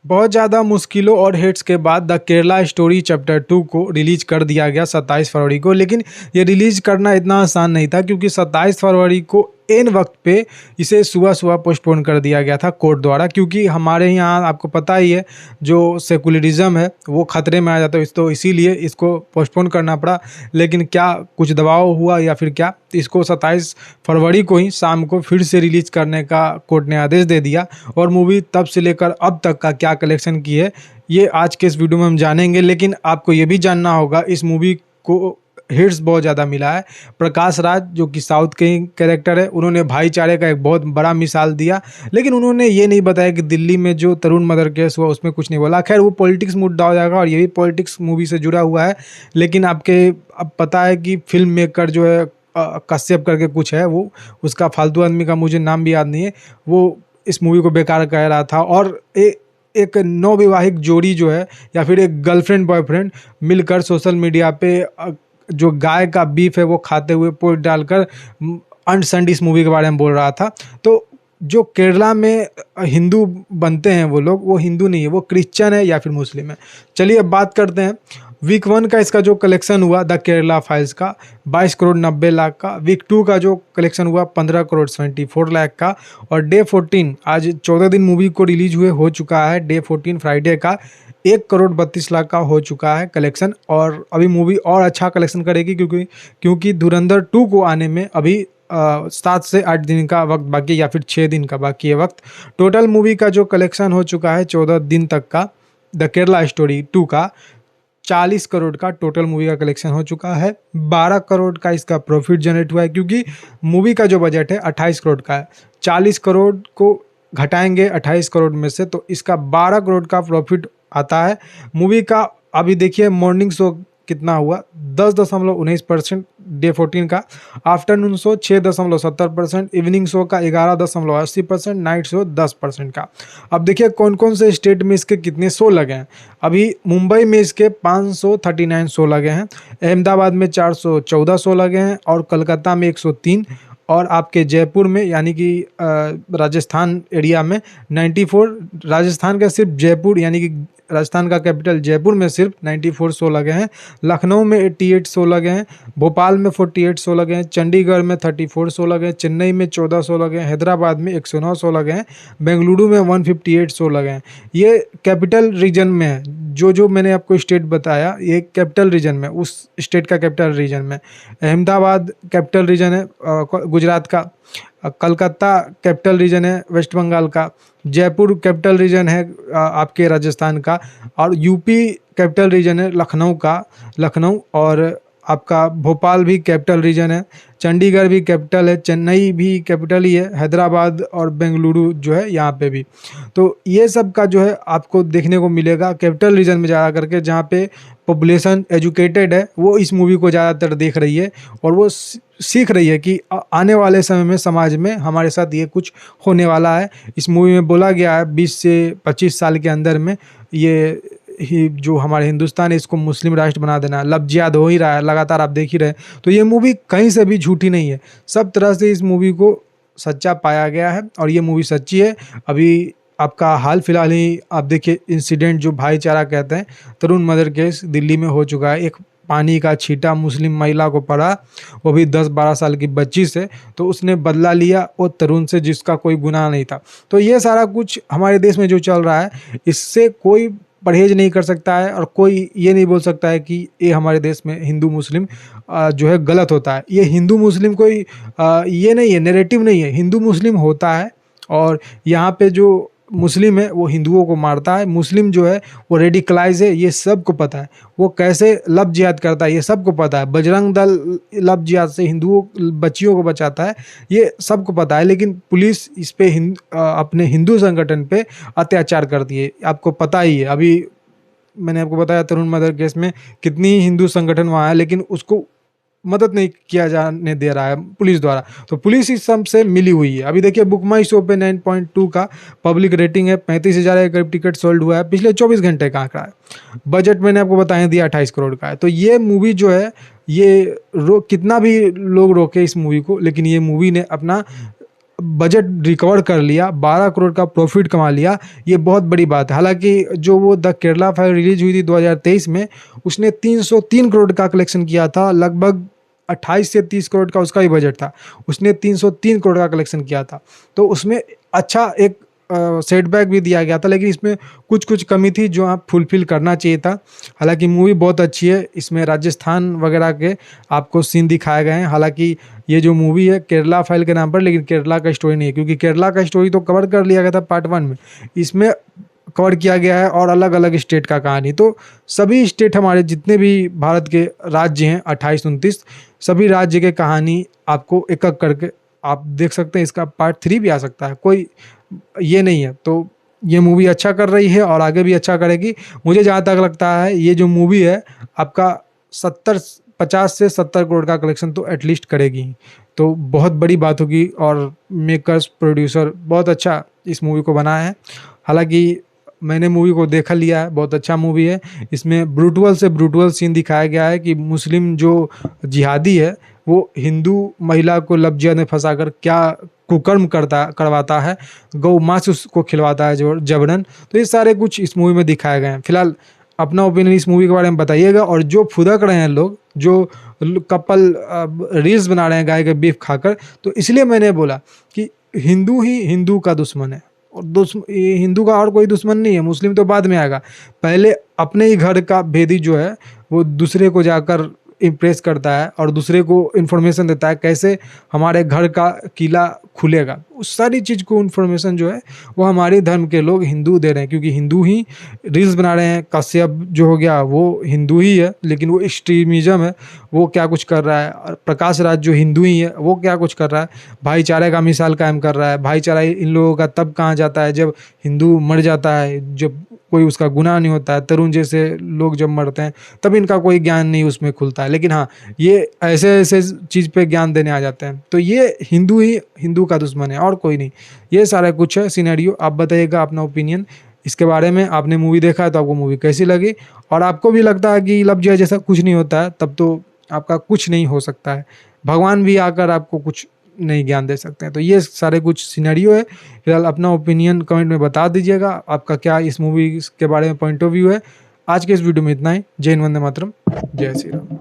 बहुत ज़्यादा मुश्किलों और हिट्स के बाद द केरला स्टोरी चैप्टर 2 को रिलीज कर दिया गया 27 फरवरी को। लेकिन ये रिलीज करना इतना आसान नहीं था, क्योंकि 27 फरवरी को एन वक्त पे इसे सुबह सुबह पोस्टपोन कर दिया गया था कोर्ट द्वारा, क्योंकि हमारे यहाँ आपको पता ही है जो सेकुलरिज्म है वो खतरे में आ जाता है, तो इसीलिए इसको पोस्टपोन करना पड़ा। लेकिन क्या कुछ दबाव हुआ या फिर क्या, इसको 27 फरवरी को ही शाम को फिर से रिलीज करने का कोर्ट ने आदेश दे दिया। और मूवी तब से लेकर अब तक का क्या कलेक्शन की है ये आज के इस वीडियो में हम जानेंगे। लेकिन आपको ये भी जानना होगा, इस मूवी को हिट्स बहुत ज़्यादा मिला है। प्रकाश राज जो कि साउथ के ही कैरेक्टर है, उन्होंने भाईचारे का एक बहुत बड़ा मिसाल दिया। लेकिन उन्होंने ये नहीं बताया कि दिल्ली में जो तरुण मदर केस हुआ उसमें कुछ नहीं बोला। खैर वो पॉलिटिक्स मुद्दा हो जाएगा और ये भी पॉलिटिक्स मूवी से जुड़ा हुआ है। लेकिन अब पता है कि फिल्म मेकर जो है कश्यप करके कुछ है, वो उसका फालतू आदमी का मुझे नाम भी याद नहीं है, वो इस मूवी को बेकार कह रहा था। और एक नवविवाहिक जोड़ी जो है या फिर एक गर्लफ्रेंड बॉयफ्रेंड मिलकर सोशल मीडिया पे जो गाय का बीफ है वो खाते हुए पोस्ट डालकर अनसंड इस मूवी के बारे में बोल रहा था। तो जो केरला में हिंदू बनते हैं वो लोग, वो हिंदू नहीं है, वो क्रिश्चियन है या फिर मुस्लिम है। चलिए अब बात करते हैं वीक 1 का इसका जो कलेक्शन हुआ द केरला फाइल्स का 22 करोड़ 90 लाख का। वीक 2 का जो कलेक्शन हुआ 15 करोड़ 74 लाख का। और डे 14 आज 14 दिन मूवी को रिलीज हुए हो चुका है। डे 14 फ्राइडे का 1 करोड़ 32 लाख का हो चुका है कलेक्शन। और अभी मूवी और अच्छा कलेक्शन करेगी, क्योंकि धुरंधर 2 को आने में अभी 7 से 8 दिन का वक्त बाकी या फिर 6 दिन का बाकी है वक्त। टोटल मूवी का जो कलेक्शन हो चुका है 14 दिन तक का द केरला स्टोरी 2 का 40 करोड़ का टोटल मूवी का कलेक्शन हो चुका है। 12 करोड़ का इसका प्रॉफिट जनरेट हुआ है, क्योंकि मूवी का जो बजट है 28 करोड़ का है। 40 करोड़ को घटाएंगे 28 करोड़ में से तो इसका 12 करोड़ का प्रॉफिट आता है। मूवी का अभी देखिए मॉर्निंग शो कितना हुआ 10.19%, डे 14 का आफ्टरनून शो 6.70%, इवनिंग शो का 11.80%, नाइट शो 10% का। अब देखिए कौन कौन से स्टेट में इसके कितने शो लगे हैं। अभी मुंबई में इसके 539 शो लगे हैं, अहमदाबाद में 414 शो लगे हैं और कलकत्ता में 103 और आपके जयपुर में यानी कि राजस्थान एरिया में 94, राजस्थान का सिर्फ जयपुर यानी कि राजस्थान का कैपिटल जयपुर में सिर्फ 94 शो लगे हैं। लखनऊ में 88 शो लगे हैं, भोपाल में 48 शो लगे हैं, चंडीगढ़ में 34 शो लगे हैं, चेन्नई में 14 शो लगे हैं, हैदराबाद में 109 शो लगे हैं, बेंगलुरु में 158 शो लगे हैं। ये कैपिटल रीजन में है। जो मैंने आपको स्टेट बताया ये कैपिटल रीजन में, उस स्टेट का कैपिटल रीजन में। अहमदाबाद कैपिटल रीजन है गुजरात का, कलकत्ता कैपिटल रीजन है वेस्ट बंगाल का, जयपुर कैपिटल रीजन है आपके राजस्थान का, और यूपी कैपिटल रीजन है लखनऊ और आपका भोपाल भी कैपिटल रीजन है, चंडीगढ़ भी कैपिटल है, चेन्नई भी कैपिटल ही है, हैदराबाद और बेंगलुरु जो है यहाँ पे भी। तो ये सब का जो है आपको देखने को मिलेगा कैपिटल रीजन में ज़्यादा करके, जहाँ पे पॉपुलेशन एजुकेटेड है वो इस मूवी को ज़्यादातर देख रही है और वो सीख रही है कि आने वाले समय में समाज में हमारे साथ ये कुछ होने वाला है। इस मूवी में बोला गया है 20 से 25 साल के अंदर में ये ही जो हमारे हिंदुस्तान है इसको मुस्लिम राष्ट्र बना देना। लफ्ज़ याद हो ही रहा है, लगातार आप देख ही रहे हैं। तो ये मूवी कहीं से भी झूठी नहीं है, सब तरह से इस मूवी को सच्चा पाया गया है और ये मूवी सच्ची है। अभी आपका हाल फिलहाल ही आप देखिए इंसिडेंट जो भाईचारा कहते हैं, तरुण मदर केस दिल्ली में हो चुका है। एक पानी का छींटा मुस्लिम महिला को पड़ा, वो भी 10-12 साल की बच्ची से, तो उसने बदला लिया वो तरुण से जिसका कोई गुनाह नहीं था। तो ये सारा कुछ हमारे देश में जो चल रहा है इससे कोई परहेज नहीं कर सकता है और कोई ये नहीं बोल सकता है कि ये हमारे देश में हिंदू मुस्लिम जो है गलत होता है। ये हिंदू मुस्लिम कोई ये नहीं है, नैरेटिव नहीं है, हिंदू मुस्लिम होता है। और यहाँ पे जो मुस्लिम है वो हिंदुओं को मारता है, मुस्लिम जो है वो रेडिकलाइज है, ये सबको पता है। वो कैसे लव जिहाद करता है ये सबको पता है। बजरंग दल लव जिहाद से हिंदुओं बच्चियों को बचाता है, ये सबको पता है। लेकिन पुलिस इस पे अपने हिंदू संगठन पे अत्याचार करती है, आपको पता ही है। अभी मैंने आपको बताया तरुण मदर केस में कितनी हिंदू संगठन वहाँ है, लेकिन उसको मदद नहीं किया जाने दे रहा है पुलिस द्वारा। तो पुलिस इस सब से मिली हुई है। अभी देखिए बुक माई शो पे 9.2 का पब्लिक रेटिंग है, 35,000 के करीब टिकट सोल्ड हुआ है, पिछले 24 घंटे का आंकड़ा है। बजट मैंने आपको बताया दिया 28 करोड़ का है। तो ये मूवी जो है ये कितना भी लोग रोके इस मूवी को, लेकिन ये मूवी ने अपना बजट रिकवर कर लिया, 12 करोड़ का प्रॉफिट कमा लिया, ये बहुत बड़ी बात है। हालांकि जो वो द केरला फाइल रिलीज हुई थी 2023 में, उसने 303 करोड़ का कलेक्शन किया था, लगभग 28 से 30 करोड़ का उसका ही बजट था, उसने 303 करोड़ का कलेक्शन किया था। तो उसमें अच्छा एक सेटबैक भी दिया गया था, लेकिन इसमें कुछ कुछ कमी थी जो आप फुलफिल करना चाहिए था। हालांकि मूवी बहुत अच्छी है, इसमें राजस्थान वगैरह के आपको सीन दिखाए गए हैं। हालांकि ये जो मूवी है केरला फाइल के नाम पर, लेकिन केरला का स्टोरी नहीं है, क्योंकि केरला का स्टोरी तो कवर कर लिया गया था पार्ट 1 में, इसमें कवर किया गया है और अलग अलग स्टेट का कहानी। तो सभी स्टेट हमारे जितने भी भारत के राज्य हैं 28-29, सभी राज्य के कहानी आपको एक एक करके आप देख सकते हैं। इसका पार्ट 3 भी आ सकता है, कोई ये नहीं है। तो ये मूवी अच्छा कर रही है और आगे भी अच्छा करेगी। मुझे जहाँ तक लगता है ये जो मूवी है आपका 50 से 70 करोड़ का कलेक्शन तो एटलीस्ट करेगी, तो बहुत बड़ी बात होगी। और मेकर्स प्रोड्यूसर बहुत अच्छा इस मूवी को बनाया है। हालांकि मैंने मूवी को देखा लिया है, बहुत अच्छा मूवी है। इसमें ब्रूटल से ब्रूटल सीन दिखाया गया है कि मुस्लिम जो जिहादी है वो हिंदू महिला को लफ्जिया में फंसाकर क्या कुकर्म करवाता है, गौ मांस उसको खिलवाता है जो जबरन। तो ये सारे कुछ इस मूवी में दिखाए गए हैं। फिलहाल अपना ओपिनियन इस मूवी के बारे में बताइएगा। और जो फुदक रहे हैं लोग, जो कपल रील्स बना रहे हैं गाय के बीफ खाकर, तो इसलिए मैंने बोला कि हिंदू ही हिंदू का दुश्मन है, और हिंदू का और कोई दुश्मन नहीं है। मुस्लिम तो बाद में आएगा, पहले अपने ही घर का भेदी जो है वो दूसरे को जाकर इम्प्रेस करता है और दूसरे को इन्फॉर्मेशन देता है कैसे हमारे घर का किला खुलेगा। उस सारी चीज़ को इन्फॉर्मेशन जो है वो हमारे धर्म के लोग हिंदू दे रहे हैं, क्योंकि हिंदू ही रील्स बना रहे हैं। कश्यप जो हो गया वो हिंदू ही है, लेकिन वो एक्सट्रीमिज्म है, वो क्या कुछ कर रहा है। और प्रकाश राज जो हिंदू ही है वो क्या कुछ कर रहा है, भाईचारे का मिसाल कायम कर रहा है। भाईचारा इन लोगों का तब कहाँ जाता है जब हिंदू मर जाता है, जब कोई उसका गुनाह नहीं होता है। तरुण जैसे लोग जब मरते हैं तब इनका कोई ज्ञान नहीं उसमें खुलता है, लेकिन हाँ ये ऐसे ऐसे चीज़ पे ज्ञान देने आ जाते हैं। तो ये हिंदू ही हिंदू का दुश्मन है और कोई नहीं। ये सारा कुछ है सिनेरियो। आप बताइएगा अपना ओपिनियन इसके बारे में। आपने मूवी देखा है तो आपको मूवी कैसी लगी, और आपको भी लगता है कि लव जिहाद जैसा कुछ नहीं होता है, तब तो आपका कुछ नहीं हो सकता है। भगवान भी आकर आपको कुछ नहीं ज्ञान दे सकते हैं। तो ये सारे कुछ सिनेरियो है। फिलहाल अपना ओपिनियन कमेंट में बता दीजिएगा, आपका क्या इस मूवी के बारे में पॉइंट ऑफ व्यू है। आज के इस वीडियो में इतना ही। जय हिंद, वंदे मातरम, जय श्री राम।